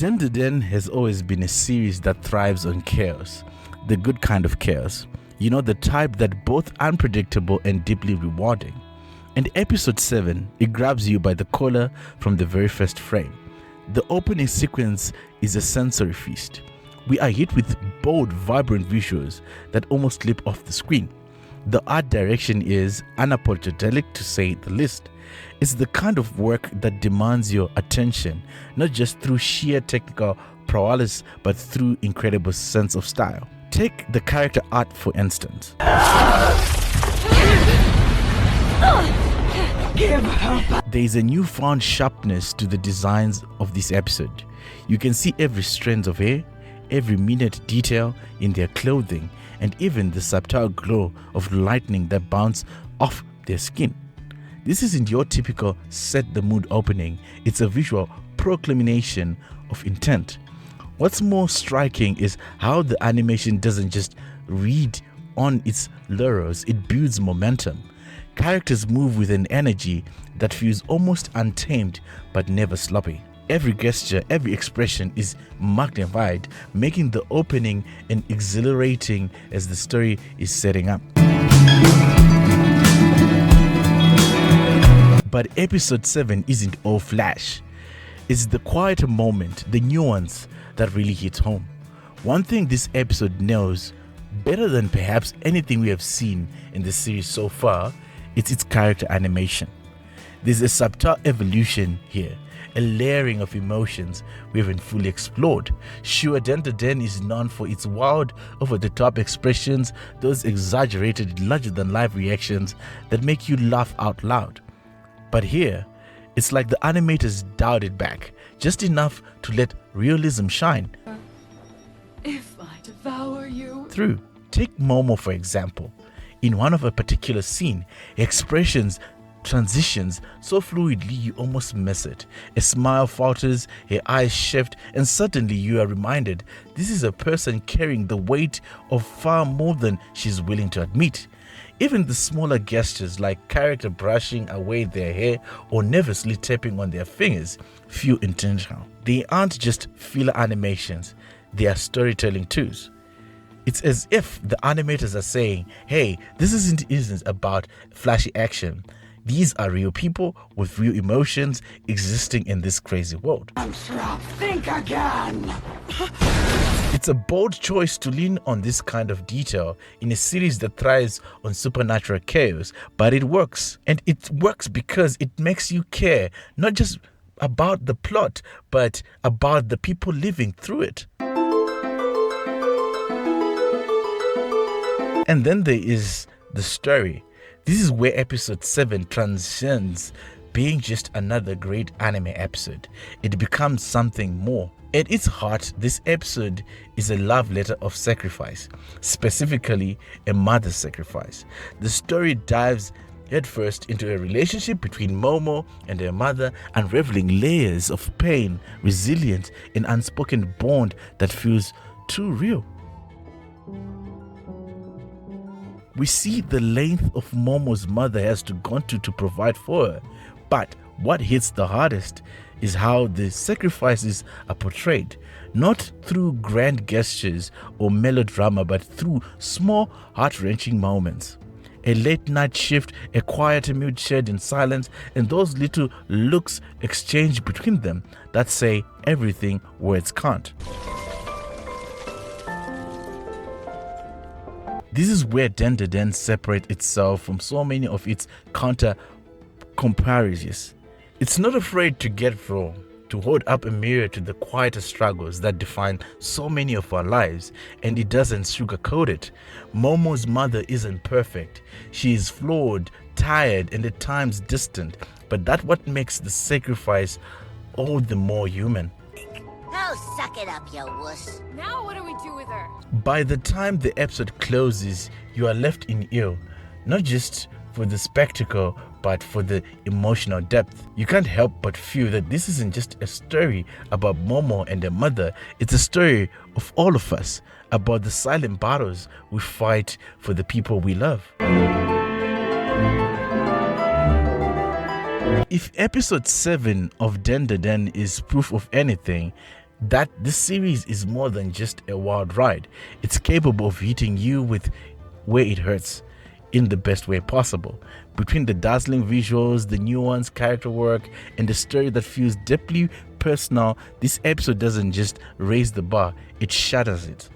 Dandadan has always been a series that thrives on chaos, the good kind of chaos. You know, the type that both unpredictable and deeply rewarding. And episode 7, it grabs you by the collar from the very first frame. The opening sequence is a sensory feast. We are hit with bold, vibrant visuals that almost leap off the screen. The art direction is unapologetic, to say the least. It's the kind of work that demands your attention, not just through sheer technical prowess, but through incredible sense of style. Take the character art for instance. There is a newfound sharpness to the designs of this episode. You can see every strand of hair, every minute detail in their clothing, and even the subtle glow of lightning that bounce off their skin. This isn't your typical set the mood opening, it's a visual proclamation of intent. What's more striking is how the animation doesn't just read on its laurels, it builds momentum. Characters move with an energy that feels almost untamed but never sloppy. Every gesture, every expression is magnified, making the opening and exhilarating as the story is setting up. But episode 7 isn't all flash. It's the quieter moment, the nuance that really hits home. One thing this episode nails better than perhaps anything we have seen in the series so far, it's its character animation. There's a subtle evolution here, a layering of emotions we haven't fully explored. Sure, Dandadan is known for its wild, over-the-top expressions, those exaggerated, larger-than-life reactions that make you laugh out loud. But here, it's like the animators dialed it back, just enough to let realism shine. If I devour you. Through. Take Momo for example. In one of a particular scene, expressions transitions so fluidly you almost miss it. A smile falters, her eyes shift, and suddenly you are reminded this is a person carrying the weight of far more than she's willing to admit. Even the smaller gestures like character brushing away their hair or nervously tapping on their fingers feel intentional. They aren't just filler animations, they are storytelling tools. It's as if the animators are saying, hey, this isn't about flashy action. These are real people with real emotions existing in this crazy world. Think again. It's a bold choice to lean on this kind of detail in a series that thrives on supernatural chaos, but it works. And it works because it makes you care, not just about the plot, but about the people living through it. And then there is the story. This is where episode 7 transcends being just another great anime episode. It becomes something more. At its heart, this episode is a love letter of sacrifice, specifically a mother's sacrifice. The story dives headfirst into a relationship between Momo and her mother, unraveling layers of pain, resilience, and unspoken bond that feels too real. We see the length of Momo's mother has to gone to provide for her, but what hits the hardest is how the sacrifices are portrayed, not through grand gestures or melodrama, but through small, heart-wrenching moments. A late-night shift, a quieter mood shared in silence, and those little looks exchanged between them that say everything words can't. This is where Dandadan separates itself from so many of its counter comparisons. It's not afraid to get raw, to hold up a mirror to the quieter struggles that define so many of our lives, and it doesn't sugarcoat it. Momo's mother isn't perfect. She is flawed, tired, and at times distant, but that's what makes the sacrifice all the more human. Now suck it up, you wuss. Now what do we do with her? By the time the episode closes, you are left in awe, not just for the spectacle, but for the emotional depth. You can't help but feel that this isn't just a story about Momo and her mother, it's a story of all of us, about the silent battles we fight for the people we love. If episode 7 of Dandadan is proof of anything, that this series is more than just a wild ride. It's capable of hitting you with where it hurts in the best way possible. Between the dazzling visuals, the nuanced character work, and the story that feels deeply personal, this episode doesn't just raise the bar, it shatters it.